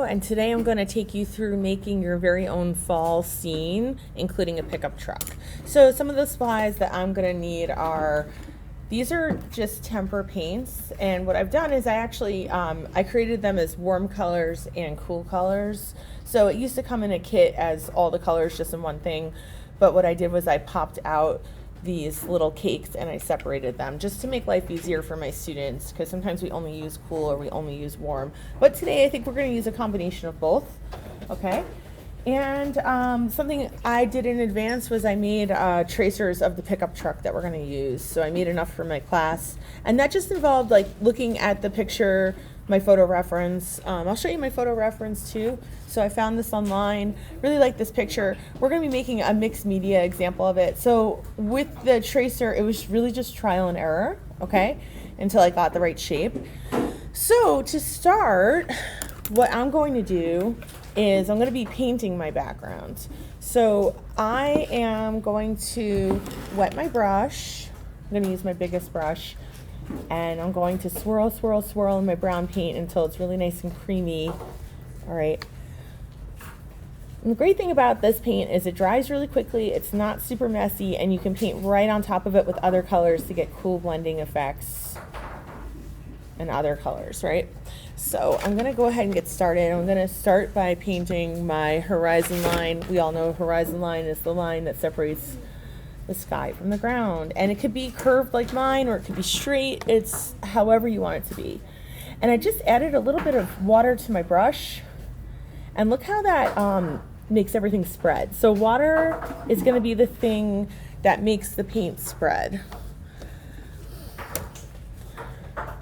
and today I'm going to take you through making your very own fall scene, including a pickup truck. So some of the supplies that I'm going to need are, these are just tempera paints, and what I've done is I created them as warm colors and cool colors. So it used to come in a kit as all the colors just in one thing, but what I did was I popped out these little cakes and I separated them just to make life easier for my students, because sometimes we only use cool or we only use warm. But today I think we're going to use a combination of both. Okay. And something I did in advance was I made tracers of the pickup truck that we're going to use. So I made enough for my class, and that just involved like looking at the picture, my photo reference. I'll show you my photo reference too. So I found this online, really like this picture. We're going to be making a mixed media example of it. So with the tracer, it was really just trial and error, okay, until I got the right shape. So to start, what I'm going to do is I'm going to be painting my background. So I am going to wet my brush. I'm going to use my biggest brush, and I'm going to swirl, swirl, swirl in my brown paint until it's really nice and creamy. All right. And the great thing about this paint is it dries really quickly, it's not super messy, and you can paint right on top of it with other colors to get cool blending effects and other colors, right? So I'm going to go ahead and get started. I'm going to start by painting my horizon line. We all know horizon line is the line that separates the sky from the ground, and it could be curved like mine or it could be straight. It's however you want it to be. And I just added a little bit of water to my brush, and look how that makes everything spread. So water is going to be the thing that makes the paint spread.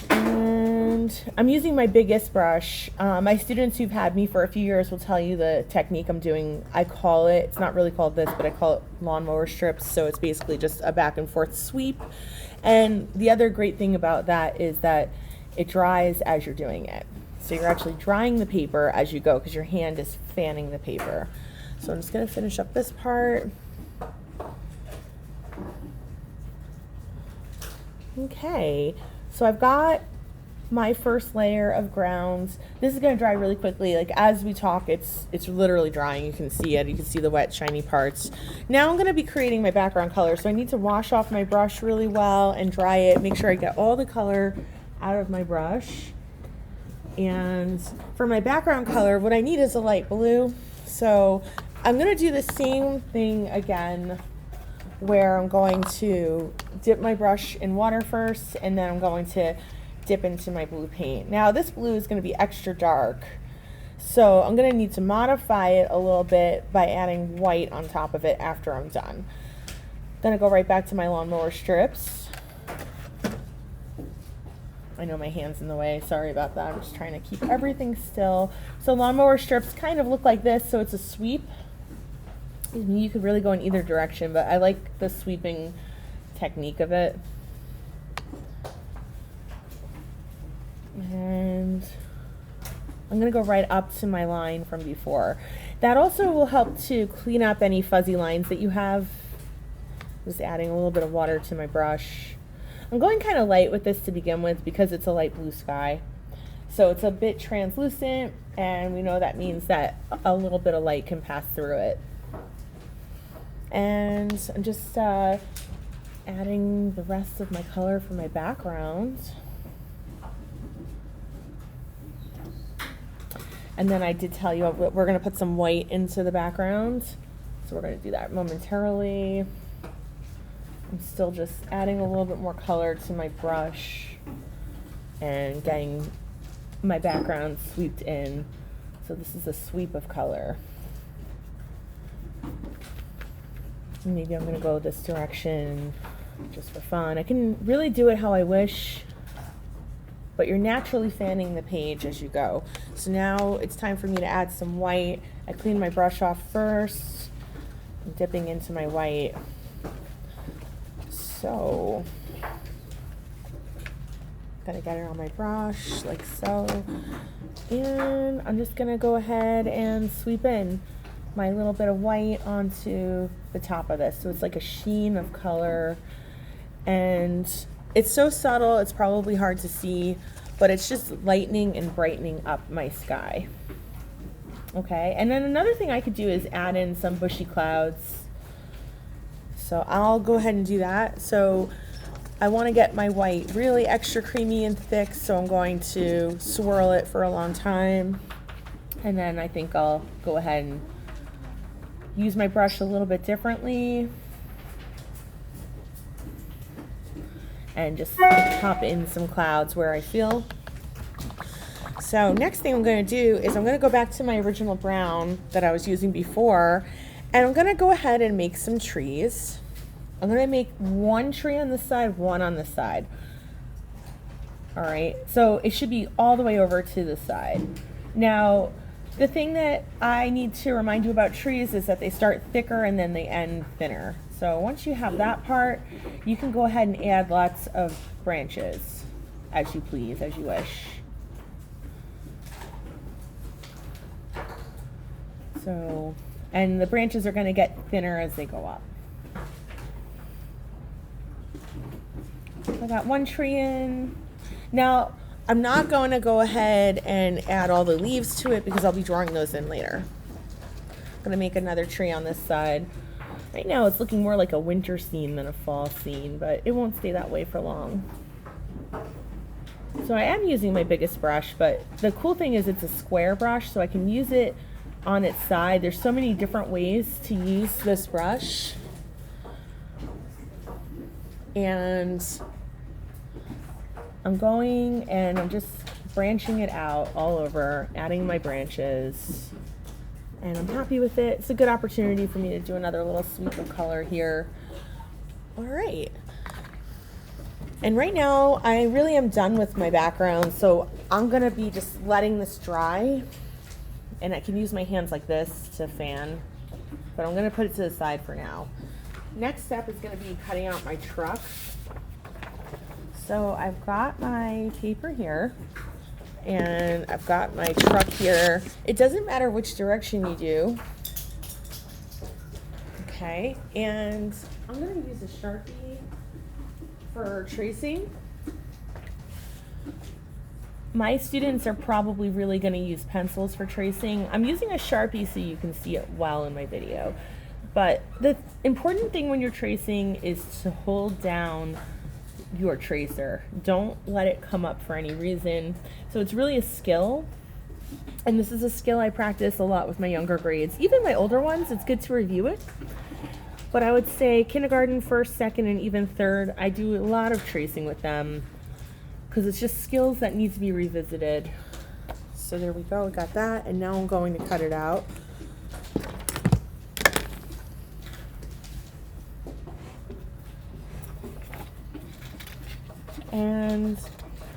And I'm using my biggest brush. My students who've had me for a few years will tell you the technique I'm doing. I call it, it's not really called this, but I call it lawnmower strips. So it's basically just a back and forth sweep. And the other great thing about that is that it dries as you're doing it. So you're actually drying the paper as you go because your hand is fanning the paper. So I'm just going to finish up this part. Okay, so I've got my first layer of grounds. This is going to dry really quickly. Like as we talk, it's literally drying. You can see it. You can see the wet, shiny parts. Now I'm going to be creating my background color. So I need to wash off my brush really well and dry it. Make sure I get all the color out of my brush. And for my background color, what I need is a light blue. So I'm going to do the same thing again, where I'm going to dip my brush in water first, and then I'm going to dip into my blue paint. Now this blue is going to be extra dark, so I'm going to need to modify it a little bit by adding white on top of it after I'm done. Then I go right back to my lawnmower strips. I know my hand's in the way, sorry about that. I'm just trying to keep everything still. So lawnmower strips kind of look like this, so it's a sweep. You could really go in either direction, but I like the sweeping technique of it. And I'm going to go right up to my line from before. That also will help to clean up any fuzzy lines that you have. Just adding a little bit of water to my brush. I'm going kind of light with this to begin with because it's a light blue sky. So it's a bit translucent, and we know that means that a little bit of light can pass through it. And I'm just adding the rest of my color for my background. And then I did tell you we're going to put some white into the background. So we're going to do that momentarily. I'm still just adding a little bit more color to my brush and getting my background swept in. So this is a sweep of color. Maybe I'm going to go this direction just for fun. I can really do it how I wish, but you're naturally fanning the page as you go. So now it's time for me to add some white. I clean my brush off first. I'm dipping into my white. So, gotta get it on my brush like so. And I'm just gonna go ahead and sweep in my little bit of white onto the top of this. So it's like a sheen of color, and it's so subtle it's probably hard to see, but it's just lightening and brightening up my sky. Okay, and then another thing I could do is add in some bushy clouds. So I'll go ahead and do that. So I want to get my white really extra creamy and thick, so I'm going to swirl it for a long time. And then I think I'll go ahead and use my brush a little bit differently and just pop in some clouds where I feel. So next thing I'm going to do is I'm going to go back to my original brown that I was using before, and I'm going to go ahead and make some trees. I'm going to make one tree on this side, one on this side. All right, so it should be all the way over to the side. Now, the thing that I need to remind you about trees is that they start thicker and then they end thinner. So once you have that part, you can go ahead and add lots of branches as you please, as you wish. So, and the branches are going to get thinner as they go up. I got one tree in. Now, I'm not going to go ahead and add all the leaves to it because I'll be drawing those in later. I'm going to make another tree on this side. Right now it's looking more like a winter scene than a fall scene, but it won't stay that way for long. So I am using my biggest brush, but the cool thing is it's a square brush, so I can use it on its side. There's so many different ways to use this brush. And I'm going and I'm just branching it out all over, adding my branches, and I'm happy with it. It's a good opportunity for me to do another little sweep of color here. All right. And right now I really am done with my background, so I'm gonna be just letting this dry, and I can use my hands like this to fan, but I'm gonna put it to the side for now. Next step is gonna be cutting out my truck. So I've got my paper here, and I've got my truck here. It doesn't matter which direction you do. Okay, and I'm gonna use a Sharpie for tracing. My students are probably really gonna use pencils for tracing. I'm using a Sharpie so you can see it well in my video. But the important thing when you're tracing is to hold down your tracer. Don't let it come up for any reason. So it's really a skill, and this is a skill I practice a lot with my younger grades. Even my older ones, it's good to review it. But I would say kindergarten, first, second, and even third, I do a lot of tracing with them because it's just skills that need to be revisited. So there we go, I got that, and now I'm going to cut it out. And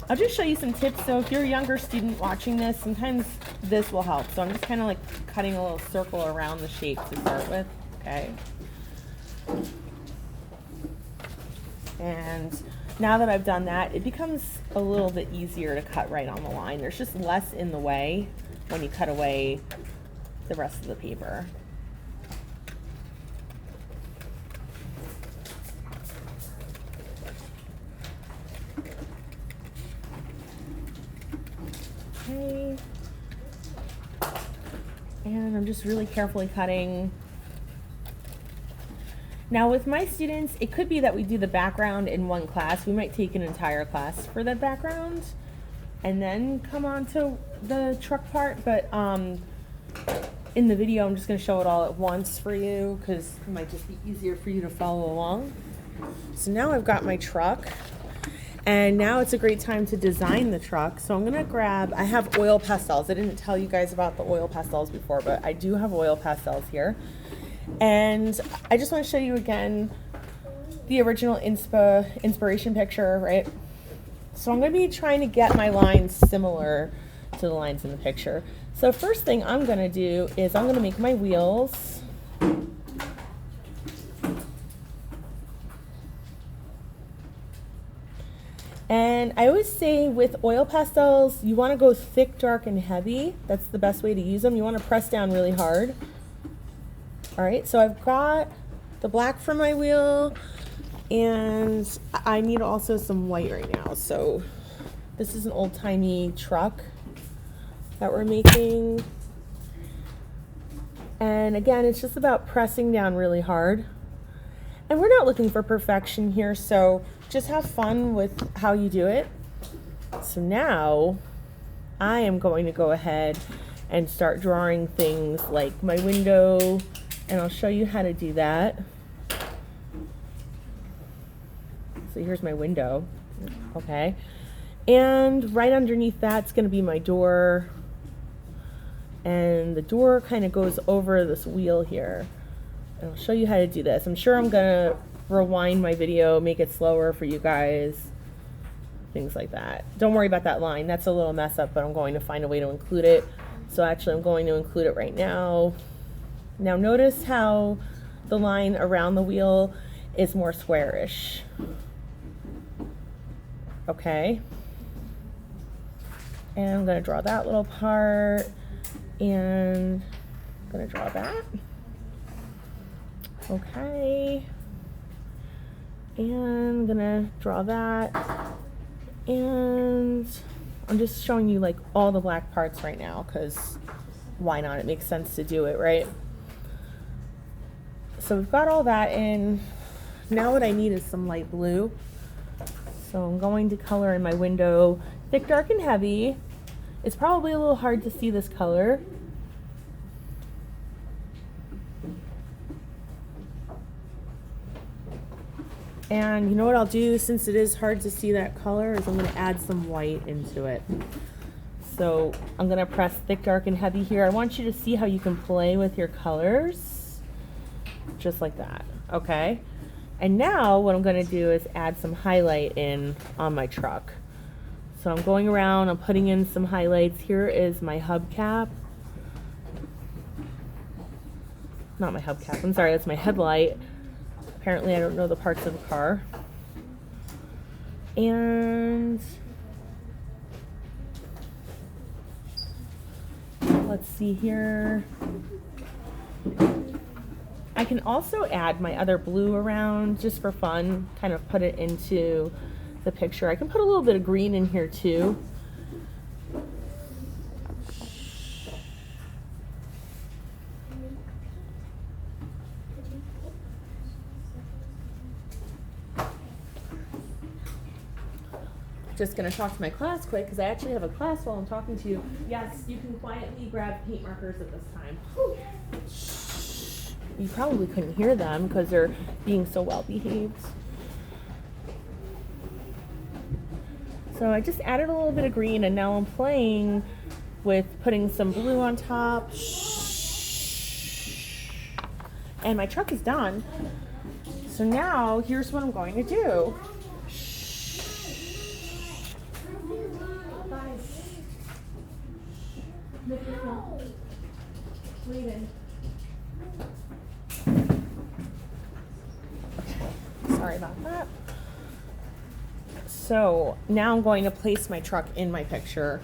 I'll just show you some tips. So if you're a younger student watching this, sometimes this will help. So I'm just kind of like cutting a little circle around the shape to start with, okay? And now that I've done that, it becomes a little bit easier to cut right on the line. There's just less in the way when you cut away the rest of the paper. Okay. And I'm just really carefully cutting. Now with my students, it could be that we do the background in one class. We might take an entire class for that background and then come on to the truck part, but in the video I'm just going to show it all at once for you because it might just be easier for you to follow along. So now I've got my truck, and now it's a great time to design the truck. So I'm going to grab, I have oil pastels. I didn't tell you guys about the oil pastels before, but I do have oil pastels here. And I just want to show you again the original inspiration picture, right? So I'm going to be trying to get my lines similar to the lines in the picture. So first thing I'm going to do is I'm going to make my wheels. And I always say with oil pastels, you want to go thick, dark, and heavy. That's the best way to use them. You want to press down really hard. All right, so I've got the black for my wheel, and I need also some white right now. So this is an old-timey truck that we're making. And again, it's just about pressing down really hard. And we're not looking for perfection here, so just have fun with how you do it. So now I am going to go ahead and start drawing things like my window, and I'll show you how to do that. So here's my window, okay? And right underneath that's gonna be my door. And the door kind of goes over this wheel here. And I'll show you how to do this. I'm sure I'm gonna rewind my video, make it slower for you guys, things like that. Don't worry about that line, that's a little mess up, but I'm going to find a way to include it. So actually I'm going to include it right now. Now notice how the line around the wheel is more squarish. Okay. And I'm gonna draw that little part, and I'm gonna draw that. Okay. And I'm gonna draw that. And I'm just showing you like all the black parts right now, because why not? It makes sense to do it, right? So we've got all that in. Now what I need is some light blue. So I'm going to color in my window thick, dark, and heavy. It's probably a little hard to see this color. And you know what I'll do, since it is hard to see that color, is I'm going to add some white into it. So I'm going to press thick, dark, and heavy here. I want you to see how you can play with your colors, just like that, okay? And now what I'm going to do is add some highlight in on my truck. So I'm going around, I'm putting in some highlights. Here is my hubcap. Not my hubcap, I'm sorry, that's my headlight. Apparently I don't know the parts of the car. And let's see here. I can also add my other blue around just for fun, kind of put it into the picture. I can put a little bit of green in here too. Just gonna talk to my class quick, because I actually have a class while I'm talking to you. Yes, you can quietly grab paint markers at this time. Whew. You probably couldn't hear them because they're being so well behaved. So I just added a little bit of green, and now I'm playing with putting some blue on top. And my truck is done. So now here's what I'm going to do. Sorry about that. So now I'm going to place my truck in my picture,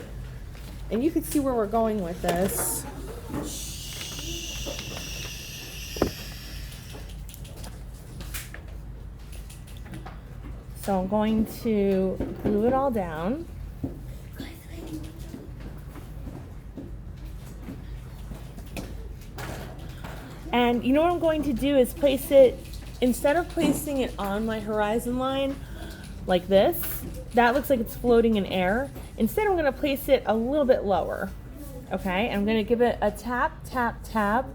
and you can see where we're going with this. So I'm going to glue it all down. And you know what I'm going to do is place it, instead of placing it on my horizon line like this, that looks like it's floating in air. Instead, I'm going to place it a little bit lower. Okay, I'm going to give it a tap, tap, tap,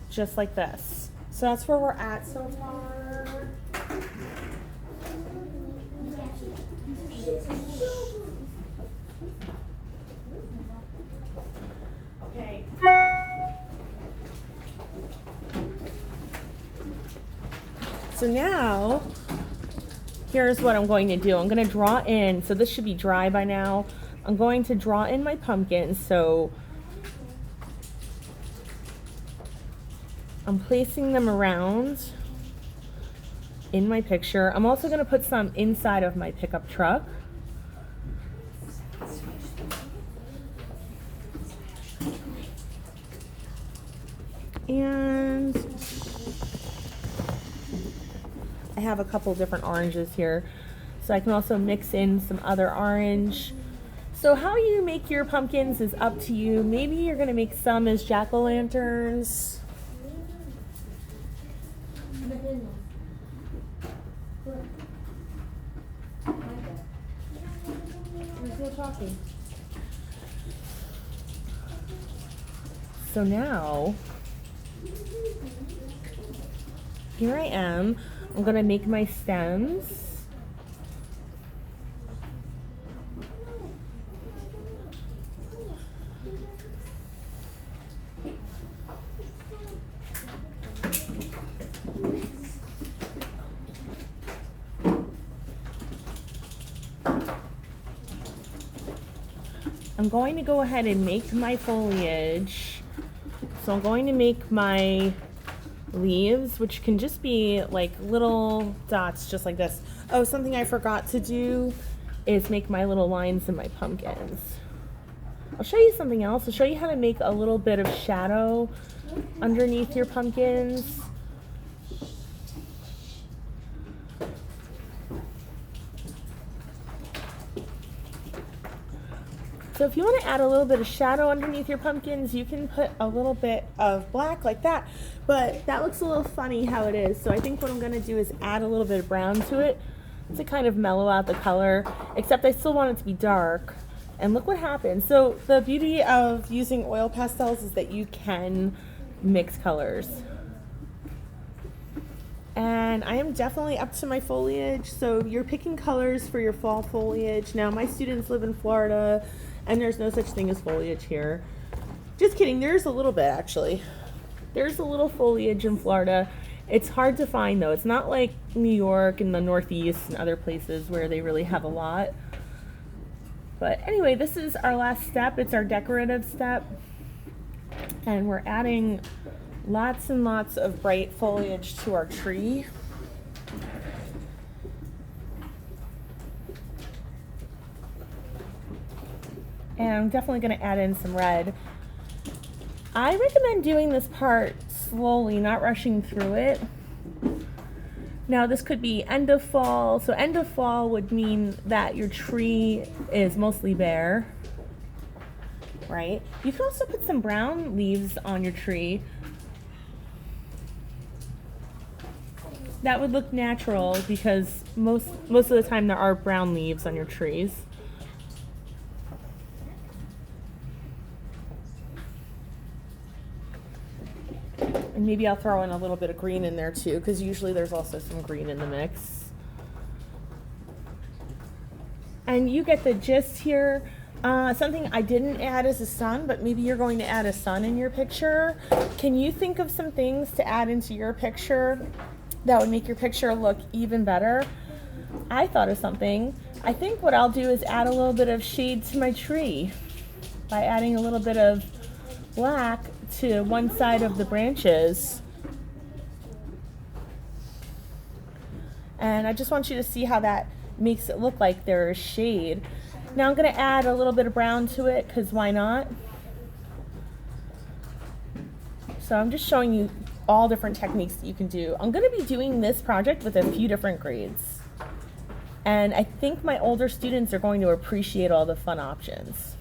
just like this. So that's where we're at so far. Okay. So now, here's what I'm going to do. I'm going to draw in, so this should be dry by now. I'm going to draw in my pumpkins. So I'm placing them around in my picture. I'm also going to put some inside of my pickup truck. And I have a couple different oranges here, so I can also mix in some other orange. So how you make your pumpkins is up to you. Maybe you're gonna make some as jack-o'-lanterns. There's no talking. So now, here I am. I'm gonna make my stems. I'm going to go ahead and make my foliage. So I'm going to make my leaves, which can just be like little dots just like this. Oh, something I forgot to do is make my little lines in my pumpkins. I'll show you something else. I'll show you how to make a little bit of shadow underneath your pumpkins. So if you want to add a little bit of shadow underneath your pumpkins, you can put a little bit of black like that, but that looks a little funny how it is. So I think what I'm going to do is add a little bit of brown to it to kind of mellow out the color, except I still want it to be dark. And look what happens. So the beauty of using oil pastels is that you can mix colors. And I am definitely up to my foliage. So you're picking colors for your fall foliage. Now my students live in Florida, and there's no such thing as foliage here. Just kidding, there's a little bit actually. There's a little foliage in Florida. It's hard to find though. It's not like New York and the Northeast and other places where they really have a lot. But anyway, this is our last step. It's our decorative step. And we're adding lots and lots of bright foliage to our tree. And I'm definitely going to add in some red. I recommend doing this part slowly, not rushing through it. Now this could be end of fall. So end of fall would mean that your tree is mostly bare, right? You can also put some brown leaves on your tree. That would look natural because most of the time there are brown leaves on your trees. And maybe I'll throw in a little bit of green in there too, because usually there's also some green in the mix. And you get the gist here. Something I didn't add is a sun, but maybe you're going to add a sun in your picture. Can you think of some things to add into your picture that would make your picture look even better? I thought of something. I think what I'll do is add a little bit of shade to my tree by adding a little bit of black to one side of the branches. And I just want you to see how that makes it look like there is shade. Now I'm going to add a little bit of brown to it because why not? So I'm just showing you all different techniques that you can do. I'm going to be doing this project with a few different grades. And I think my older students are going to appreciate all the fun options.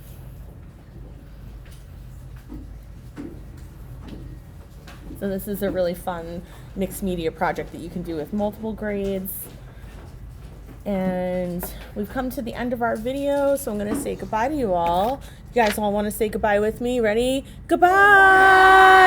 So this is a really fun mixed media project that you can do with multiple grades. And we've come to the end of our video, so I'm going to say goodbye to you all. You guys all want to say goodbye with me? Ready? Goodbye!